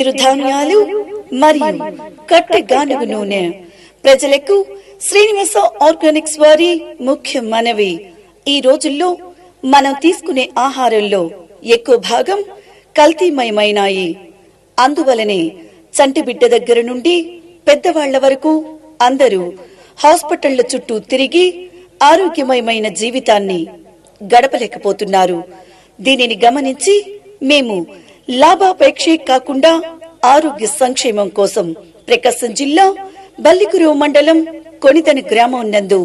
చిరుధాన్యాలు మరియు కట్టె గానుగ నూనె ప్రజలకు శ్రీనివాస ఆర్గానిక్స్ వారి ముఖ్య మనవి. ఈ రోజుల్లో మనం తీసుకునే ఆహారంలో ఎక్కువ భాగం కల్తీమయమైనాయి. అందువలనే చంటి బిడ్డ దగ్గర నుండి పెద్దవాళ్ల వరకు అందరూ హాస్పిటళ్ల చుట్టూ తిరిగి ఆరోగ్యమయమైన జీవితాన్ని గడపలేకపోతున్నారు. దీనిని గమనించి మేము లాభాపేక్షే కాకుండా ఆరోగ్య సంక్షేమం కోసం ప్రకాశం జిల్లా బల్లికురువు మండలం కొనితని గ్రామం నందు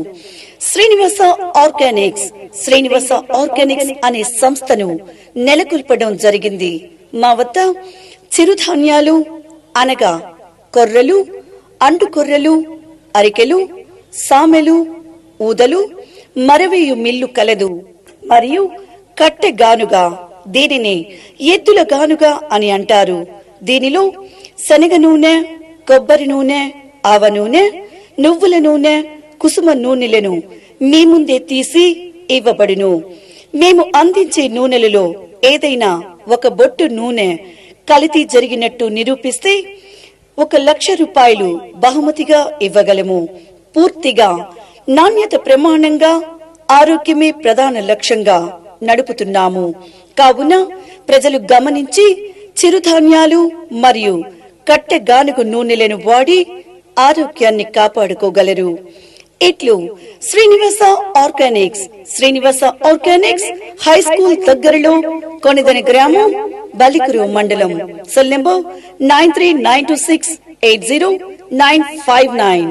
శ్రీనివాస ఆర్గానిక్స్ అనే సంస్థను నెలకొల్పడం జరిగింది. మా వద్ద చిరుధాన్యాలు అనగా కొర్రలు, అంటు కొర్రలు, అరికెలు, సామెలు, ఊదలు, మరవేయు మిల్లు కలదు. మరియు కట్టె గానుగ, దీనిని ఎద్దుల గానుగ అని అంటారు. దీనిలో శనగ నూనె, కొబ్బరి నూనె, ఆవ నూనె, నువ్వుల నూనె, కుసుమ నూనెలను మీ ముందే తీసి ఇవ్వబడును. మేము అందించే నూనెలలో ఏదైనా ఒక బొట్టు నూనె కల్తీ జరిగినట్టు నిరూపిస్తే 1,00,000 రూపాయలు బహుమతిగా ఇవ్వగలము. పూర్తిగా నాణ్యత ప్రమాణంగా ఆరోగ్యమే ప్రధాన లక్ష్యంగా నడుపుతున్నాము. కావున ప్రజలు గమనించి చిరుధాన్యాలు మరియు కట్టె గానుగ నూనెలను వాడి ఆరోగ్యాన్ని కాపాడుకోగలరు. ఇట్లు శ్రీనివాస ఆర్గానిక్స్ హై స్కూల్ దగ్గరలో కొనిదని గ్రామం, బల్లికురువు మండలం. Cell number 9392680959.